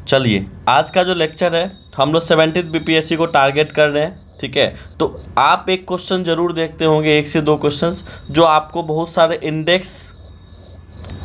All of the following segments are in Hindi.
चलिए, आज का जो लेक्चर है हम लोग 70th बीपीएससी को टारगेट कर रहे हैं। ठीक है, तो आप एक क्वेश्चन जरूर देखते होंगे, एक से दो क्वेश्चंस जो आपको बहुत सारे इंडेक्स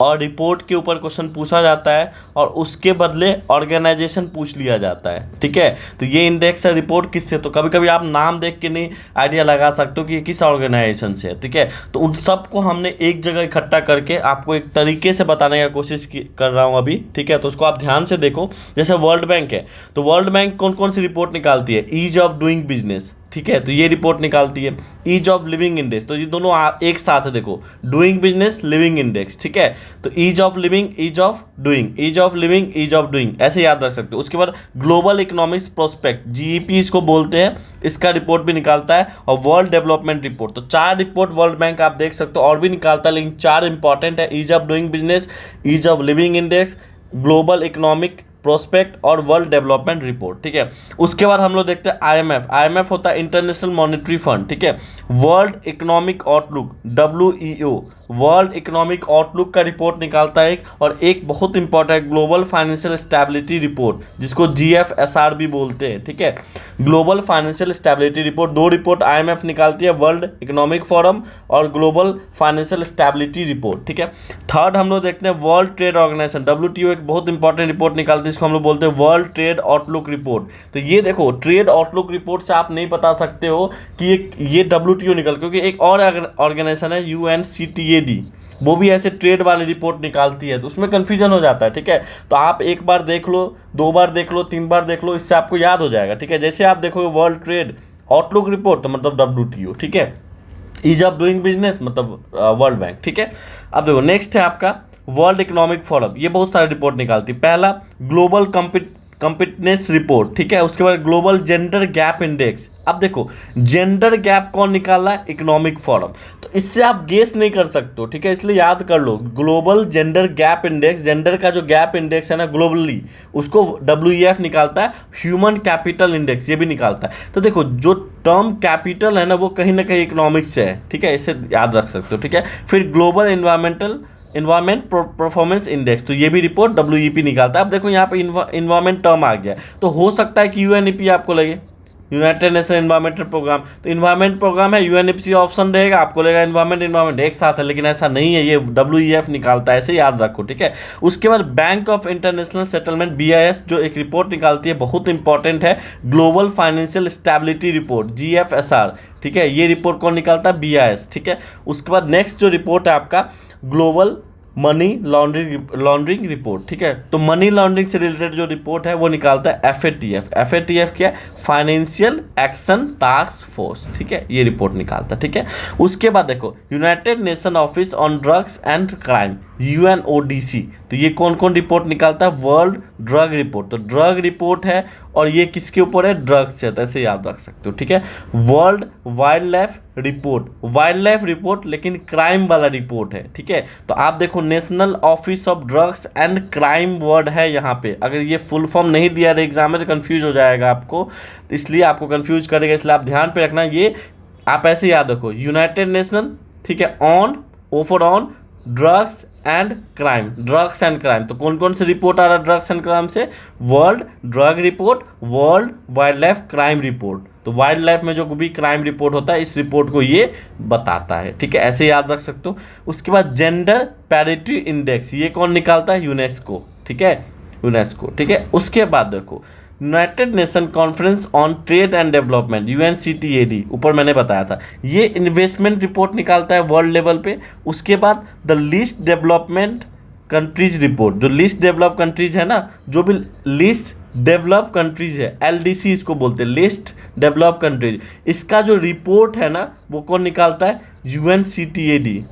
और रिपोर्ट के ऊपर क्वेश्चन पूछा जाता है और उसके बदले ऑर्गेनाइजेशन पूछ लिया जाता है। ठीक है, तो ये इंडेक्स है रिपोर्ट किससे, तो कभी कभी आप नाम देख के नहीं आइडिया लगा सकते हो कि ये किस ऑर्गेनाइजेशन से है। ठीक है, तो उन सबको हमने एक जगह इकट्ठा करके आपको एक तरीके से बताने का कोशिश कर रहा हूँ अभी। ठीक है, तो उसको आप ध्यान से देखो। जैसे वर्ल्ड बैंक है, तो वर्ल्ड बैंक कौन कौन सी रिपोर्ट निकालती है? Ease of doing business. ठीक है, तो ये रिपोर्ट निकालती है। ईज ऑफ लिविंग इंडेक्स, तो ये दोनों एक साथ है, देखो, डूइंग बिजनेस, लिविंग इंडेक्स। ठीक है, तो ease of living, ease of doing, ease of living, ease of doing, ऐसे याद रख सकते हो। उसके बाद ग्लोबल इकोनॉमिक्स प्रोस्पेक्ट, जीईपी इसको बोलते हैं, इसका रिपोर्ट भी निकालता है। और वर्ल्ड डेवलपमेंट रिपोर्ट, तो 4 रिपोर्ट वर्ल्ड बैंक आप देख सकते हो, और भी निकालता है, लेकिन 4 इंपॉर्टेंट है। Ease of doing business, ease of living index, global economic prospect और वर्ल्ड डेवलपमेंट रिपोर्ट। ठीक है, उसके बाद हम लोग देखते हैं आईएमएफ। आईएमएफ होता है इंटरनेशनल मॉनेटरी फंड। ठीक है, world economic outlook, WEO, world economic outlook का रिपोर्ट निकालता है एक। और एक बहुत important global financial stability report, जिसको जीएफएसआर भी बोलते हैं। ठीक है, global financial stability report, 2 report IMF निकालती है, वर्ल्ड इकोनॉमिक फोरम और ग्लोबल फाइनेंशियल स्टेबिलिटी रिपोर्ट। ठीक है, थर्ड हम लोग देखते हैं वर्ल्ड ट्रेड ऑर्गेनाइजेशन, डब्ल्यूटीओ, एक बहुत इंपॉर्टेंट रिपोर्ट निकालती है, इसको हम लोग बोलते हैं वर्ल्ड ट्रेड आउटलुक रिपोर्ट। तो ये देखो, ट्रेड आउटलुक रिपोर्ट से आप नहीं बता सकते हो कि ये डब्ल्यूटीओ निकल, क्योंकि एक और ऑर्गेनाइजेशन है यूएनसीटीएडी, वो भी ऐसे ट्रेड वाली रिपोर्ट निकालती है, तो उसमें कंफ्यूजन हो जाता है। ठीक है, तो आप एक बार देख लो, 2 बार देख लो, 3 बार देख लो, इससे आपको याद हो जाएगा। ठीक है, जैसे आप देखोगे वर्ल्ड ट्रेड आउटलुक रिपोर्ट, तो मतलब डब्ल्यूटीओ। ठीक है, ईज ऑफ डूइंग बिजनेस मतलब वर्ल्ड बैंक। ठीक है, अब देखो नेक्स्ट है आपका वर्ल्ड इकोनॉमिक फोरम, ये बहुत सारे रिपोर्ट निकालती है। पहला ग्लोबल कॉम्पिटिनेस रिपोर्ट। ठीक है, उसके बाद ग्लोबल जेंडर गैप इंडेक्स। अब देखो जेंडर गैप कौन निकाला? Economic forum. तो इससे आप गेस नहीं कर सकते हो। ठीक है, इसलिए याद कर लो, global gender gap index, gender का जो गैप इंडेक्स है ना ग्लोबली, उसको डब्ल्यूईएफ निकालता है। ह्यूमन कैपिटल इंडेक्स ये भी निकालता है। तो देखो जो टर्म कैपिटल है ना, वो कहीं ना कहीं इकोनॉमिक्स से है। ठीक है, इसे याद रख सकते हो। ठीक है, फिर ग्लोबल इन्वायरमेंट परफॉर्मेंस इंडेक्स, तो ये भी रिपोर्ट डब्ल्यूईपी निकालता है। अब देखो यहाँ पे इन्वायरमेंट टर्म आ गया, तो हो सकता है कि यूएनईपी आपको लगे, यूनाइटेड नेशन इन्वायरमेंटल प्रोग्राम, तो इन्वायरमेंट प्रोग्राम है, यूएनईपी ऑप्शन रहेगा, आपको लगेगा इन्वायरमेंट एक साथ है, लेकिन ऐसा नहीं है, ये डब्ल्यूईएफ निकालता है, ऐसे याद रखो। ठीक है, उसके बाद bank of international settlement, BIS, जो एक रिपोर्ट निकालती है, बहुत इंपॉर्टेंट है, ग्लोबल फाइनेंशियल स्टेबिलिटी रिपोर्ट, जीएफएसआर। ठीक है, ये रिपोर्ट कौन निकालता है? बीआईएस। ठीक है, उसके बाद नेक्स्ट जो रिपोर्ट है आपका ग्लोबल मनी लॉन्ड्रिंग रिपोर्ट। ठीक है, तो मनी लॉन्ड्रिंग से रिलेटेड जो रिपोर्ट है वो निकालता है एफएटीएफ। एफएटीएफ क्या है? Financial action task force. ठीक है, ये रिपोर्ट निकालता है। ठीक है, उसके बाद देखो united nation office on drugs and crime, UNODC, तो ये कौन कौन रिपोर्ट निकालता है? वर्ल्ड ड्रग रिपोर्ट, तो ड्रग रिपोर्ट है और ये किसके ऊपर है? ड्रग्स से, तो ऐसे याद रख सकते हो। ठीक है, world wild life report, wild life report लेकिन क्राइम वाला रिपोर्ट है। ठीक है, तो आप देखो national office of drugs and crime word है यहाँ पे, अगर ये फुल फॉर्म नहीं दिया एग्जाम में तो कंफ्यूज हो जाएगा आपको, तो इसलिए आपको कंफ्यूज करेगा, इसलिए आप ध्यान पे रखना, ये आप ऐसे याद रखो, यूनाइटेड नेशन। ठीक है, on drugs and crime, drugs and crime, तो कौन कौन से रिपोर्ट आ रहा है ड्रग्स एंड क्राइम से? World drug report, world wild life crime report, तो वाइल्ड लाइफ में जो भी क्राइम रिपोर्ट होता है इस रिपोर्ट को ये बताता है। ठीक है, ऐसे याद रख सकते हो। उसके बाद जेंडर पैरिटी इंडेक्स, ये कौन निकालता है? यूनेस्को। ठीक है, यूनेस्को। ठीक है, उसके बाद देखो united nation conference on trade and development, UNCTAD, ऊपर मैंने बताया था, ये इन्वेस्टमेंट रिपोर्ट निकालता है वर्ल्ड लेवल पे। उसके बाद the least development countries report, जो लीस्ट डेवलप कंट्रीज है ना, जो भी लीस्ट डेवलप कंट्रीज है, एलडीसी इसको बोलते हैं, लिस्ट डेवलप कंट्रीज, इसका जो रिपोर्ट है ना वो कौन निकालता है? यूएनसीटीएडी।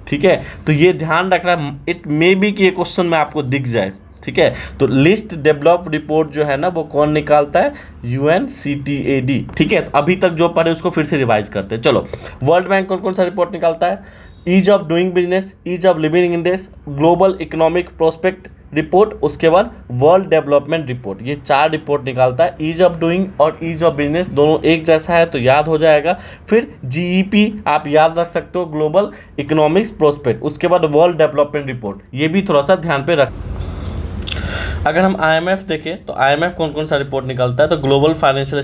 ठीक है, तो ये ध्यान रखना, इट मे बी कि ये क्वेश्चन में आपको दिख जाए। ठीक है, तो लिस्ट डेवलप रिपोर्ट जो है ना वो कौन निकालता है? यूएनसीटीएडी। ठीक है, तो अभी तक जो पढ़े उसको फिर से रिवाइज करते हैं। चलो, वर्ल्ड बैंक कौन कौन सा रिपोर्ट निकालता है? Ease of doing business, ease of living index, global economic prospect report, उसके बाद वर्ल्ड डेवलपमेंट रिपोर्ट, ये 4 रिपोर्ट निकालता है। ईज ऑफ डूइंग और ईज ऑफ बिजनेस दोनों एक जैसा है तो याद हो जाएगा। फिर जीईपी आप याद रख सकते हो, ग्लोबल इकोनॉमिक्स प्रोस्पेक्ट, उसके बाद वर्ल्ड डेवलपमेंट रिपोर्ट, ये भी थोड़ा सा ध्यान पे रख। अगर हम आईएमएफ देखें तो आईएमएफ कौन कौन सा रिपोर्ट निकालता है, तो ग्लोबल फाइनेंशियल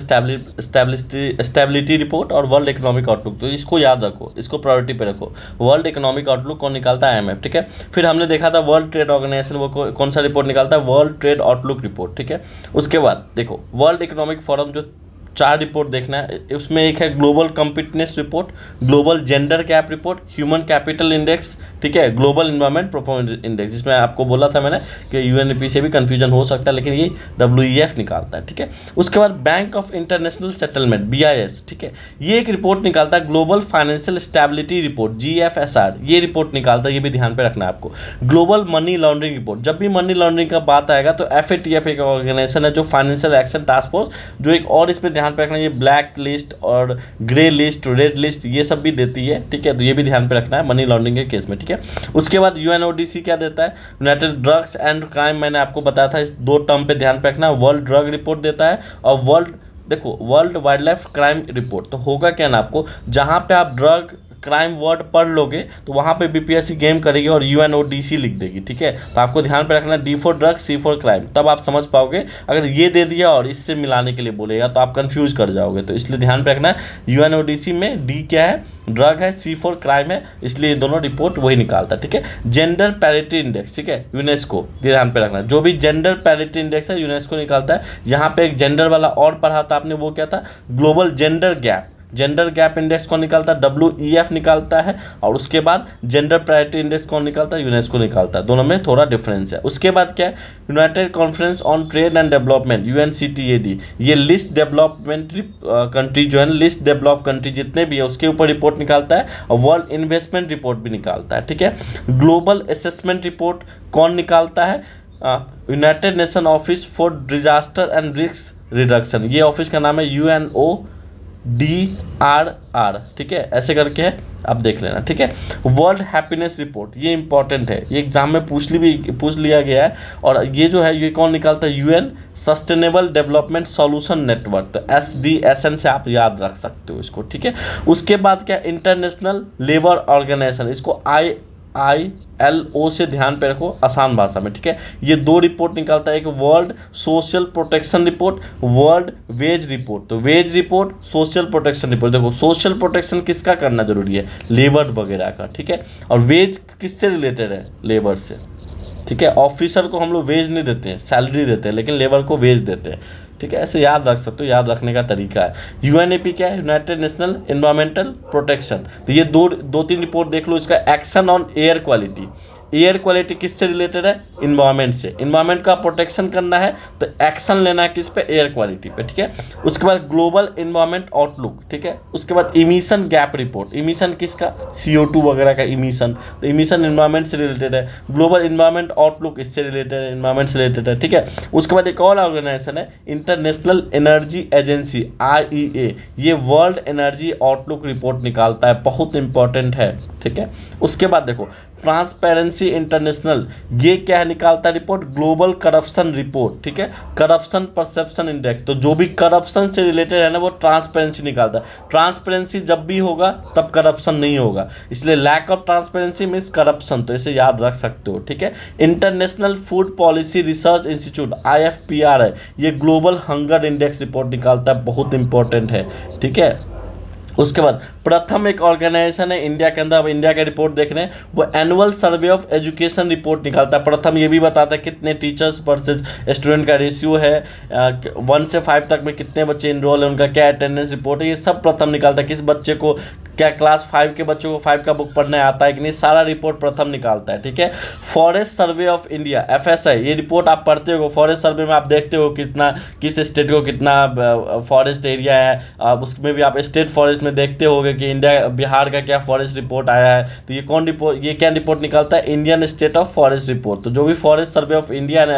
स्टेबिलिटी रिपोर्ट और वर्ल्ड इकोनॉमिक आउटलुक, तो इसको याद रखो, इसको प्रायोरिटी पे रखो। वर्ल्ड इकोनॉमिक आउटलुक कौन निकालता है, आईएमएफ, ठीक है। फिर हमने देखा था वर्ल्ड ट्रेड ऑर्गेनाइजेशन, वो कौन सा रिपोर्ट निकालता है, वर्ल्ड ट्रेड आउटलुक रिपोर्ट, ठीक है। उसके बाद देखो वर्ल्ड इकोनॉमिक फोरम जो 4 रिपोर्ट देखना है, उसमें एक है global competitiveness report, global gender gap report, human capital index, ठीक है, ग्लोबल इन्वायरमेंट परफॉर्मेंस इंडेक्स, जिसमें आपको बोला था मैंने कि यूएनईपी से भी कंफ्यूजन हो सकता है, लेकिन ये डब्ल्यूईएफ निकालता है, ठीक है। उसके बाद bank of international settlement, BIS, ठीक है, ये एक रिपोर्ट निकालता है, ग्लोबल फाइनेंशियल स्टेबिलिटी रिपोर्ट, जीएफएसआर, ये रिपोर्ट निकालता है, ये भी ध्यान पे रखना है आपको। ग्लोबल मनी लॉन्ड्रिंग रिपोर्ट, जब भी मनी लॉन्ड्रिंग का बात आएगा तो एफएटीएफ एक ऑर्गेनाइजेशन है जो फाइनेंशियल एक्शन टास्क फोर्स, जो एक और इसमें ध्यान पे रखना, ये ब्लैक लिस्ट और ग्रे लिस्ट, रेड लिस्ट, ये सब भी देती है, ठीक है, तो ये भी ध्यान पे रखना है मनी लॉन्ड्रिंग के केस में, ठीक है। उसके बाद यूएनओडीसी क्या देता है, यूनाइटेड ड्रग्स एंड क्राइम, मैंने आपको बताया था, इस 2 टर्म पे ध्यान पे रखना। वर्ल्ड ड्रग रिपोर्ट देता है और world wild life crime report. तो होगा क्या ना, आपको जहाँ पे आप ड्रग क्राइम वर्ड पढ़ लोगे तो वहाँ पे बीपीएससी गेम करेगी और यूएनओडीसी लिख देगी, ठीक है। तो आपको ध्यान पे रखना D for drug, C for crime, तब आप समझ पाओगे। अगर ये दे दिया और इससे मिलाने के लिए बोलेगा तो आप कंफ्यूज कर जाओगे, तो इसलिए ध्यान पे रखना है यूएनओडीसी में डी क्या है, ड्रग है, सी फॉर क्राइम है, इसलिए दोनों रिपोर्ट वही निकालता है, ठीक है। जेंडर पैरिटी इंडेक्स, ठीक है, यूनेस्को, ध्यान पे रखना, जो भी जेंडर पैरिटी इंडेक्स है यूनेस्को निकालता है। यहाँ पे एक जेंडर वाला और पढ़ा था आपने, वो क्या था, global gender gap, gender gap index कौन निकालता है, डब्ल्यूईएफ निकालता है। और उसके बाद जेंडर प्रायोरिटी इंडेक्स कौन निकालता है, यूनेस्को निकालता है, दोनों में थोड़ा डिफरेंस है। उसके बाद क्या है, united conference on trade and development, UNCTAD, ये लिस्ट डेवलपमेंट कंट्री जो है, लिस्ट डेवलप कंट्री जितने भी है उसके ऊपर रिपोर्ट निकालता है, और वर्ल्ड इन्वेस्टमेंट रिपोर्ट भी निकालता है, ठीक है। ग्लोबल असेसमेंट रिपोर्ट कौन निकालता है, United nation office for disaster and risk reduction, ये ऑफिस का नाम है UNODRR, ठीक है, ऐसे करके है, आप देख लेना, ठीक है। वर्ल्ड हैप्पीनेस रिपोर्ट, ये इंपॉर्टेंट है, ये एग्जाम में पूछ लिया गया है, और ये जो है ये कौन निकालता है, UN sustainable development solution network, तो SDSN से आप याद रख सकते हो इसको, ठीक है। उसके बाद क्या, इंटरनेशनल लेबर ऑर्गेनाइजेशन, इसको ILO से ध्यान पे रखो आसान भाषा में, ठीक है। ये 2 रिपोर्ट निकालता है, एक world social protection report, world wage report, तो wage report, social protection report, देखो सोशल प्रोटेक्शन किसका करना जरूरी है, लेबर वगैरह का, ठीक है, और वेज किससे रिलेटेड है, लेबर से, ठीक है। ऑफिसर को हम लोग वेज नहीं देते हैं, सैलरी देते हैं, लेकिन लेबर को वेज देते हैं, ठीक है, ऐसे याद रख सकते हो, याद रखने का तरीका है। यूएनईपी क्या है, यूनाइटेड नेशनल एनवायरमेंटल प्रोटेक्शन, तो ये 2-3 रिपोर्ट देख लो। इसका action on air quality, air quality किससे रिलेटेड है, इन्वायरमेंट से, इन्वायरमेंट का प्रोटेक्शन करना है तो एक्शन लेना है किस पे, एयर क्वालिटी पे, ठीक है। उसके बाद ग्लोबल इन्वायरमेंट आउटलुक, ठीक है। उसके बाद इमिशन गैप रिपोर्ट, इमिशन किसका, CO2 वगैरह का इमिशन, तो इमिशन इन्वायरमेंट से रिलेटेड है। ग्लोबल इन्वायरमेंट आउटलुक इससे रिलेटेड है, इन्वायरमेंट से रिलेटेड है, ठीक है। उसके बाद एक और ऑर्गेनाइजेशन है इंटरनेशनल एनर्जी एजेंसी, IEA, ये वर्ल्ड एनर्जी आउटलुक रिपोर्ट निकालता है, बहुत इंपॉर्टेंट है, ठीक है। उसके बाद देखो ट्रांसपेरेंसी इंटरनेशनल, ये क्या है, निकालता है रिपोर्ट, ग्लोबल करप्शन रिपोर्ट, ठीक है, करप्शन परसेप्शन इंडेक्स, तो जो भी करप्शन से रिलेटेड है ना वो ट्रांसपेरेंसी निकालता है। ट्रांसपेरेंसी जब भी होगा तब करप्शन नहीं होगा, इसलिए lack of transparency means corruption, तो इसे याद रख सकते हो, ठीक है। International food policy research institute, IFPR है, ये ग्लोबल हंगर इंडेक्स रिपोर्ट निकालता है, बहुत इंपॉर्टेंट है, ठीक है। उसके बाद प्रथम एक ऑर्गेनाइजेशन है इंडिया के अंदर, अब इंडिया का रिपोर्ट देख रहे हैं, वो annual survey of education report निकालता है। प्रथम ये भी बताता है कितने टीचर्स वर्सेज स्टूडेंट का रेशियो है, 1 से 5 तक में कितने बच्चे इनरोल है, उनका क्या अटेंडेंस रिपोर्ट है, ये सब प्रथम निकालता है। किस बच्चे को क्या क्लास 5 के बच्चों को 5 का बुक पढ़ने आता है कि नहीं, सारा रिपोर्ट प्रथम निकालता है, ठीक है। Forest survey of India, FSI, ये रिपोर्ट आप पढ़ते हो, फॉरेस्ट सर्वे में आप देखते हो कितना, किस स्टेट को कितना फॉरेस्ट एरिया है, उसमें भी आप स्टेट फॉरेस्ट में देखते होगे कि इंडिया, बिहार का क्या फॉरेस्ट रिपोर्ट आया है, तो ये कौन रिपोर्ट, ये क्या रिपोर्ट निकालता है, Indian state of forest report. तो जो भी forest survey of India and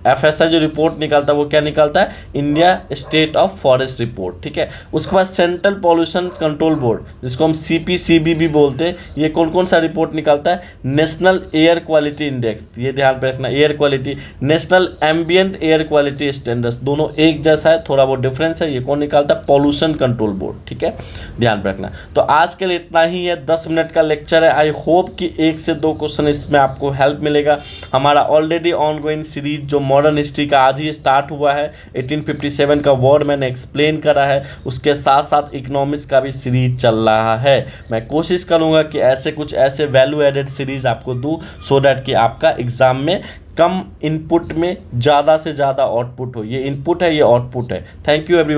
FSI जो रिपोर्ट निकालता है वो क्या निकालता है, India state of forest report, ठीक है। उसके बाद सेंट्रल पॉल्यूशन कंट्रोल बोर्ड, जिसको हम CPCB भी बोलते हैं, ये कौन कौन सा रिपोर्ट निकालता है? नेशनल एयर क्वालिटी इंडेक्स, ये ध्यान पे रखना, air quality, national ambient air quality standards, दोनों एक जैसा है, थोड़ा बहुत डिफरेंस है। ये कौन निकालता है? पॉल्यूशन कंट्रोल बोर्ड, ठीक है, ध्यान पे रखना। तो आज के लिए इतना ही है, 10 मिनट का लेक्चर है। आई होप कि 1 से 2 क्वेश्चन इसमें आपको हेल्प मिलेगा। हमारा ऑलरेडी ऑनगोइंग सीरीज जो मॉडर्न हिस्ट्री का आज ही स्टार्ट हुआ है, 1857 का वॉर मैंने एक्सप्लेन करा है, उसके साथ साथ इकोनॉमिक्स का भी सीरीज चल रहा है। मैं कोशिश करूंगा कि ऐसे कुछ ऐसे वैल्यू एडेड सीरीज आपको दूं, सो दैट कि आपका एग्जाम में कम इनपुट में ज़्यादा से ज़्यादा आउटपुट हो। ये इनपुट है, ये आउटपुट है। Thank you everyone.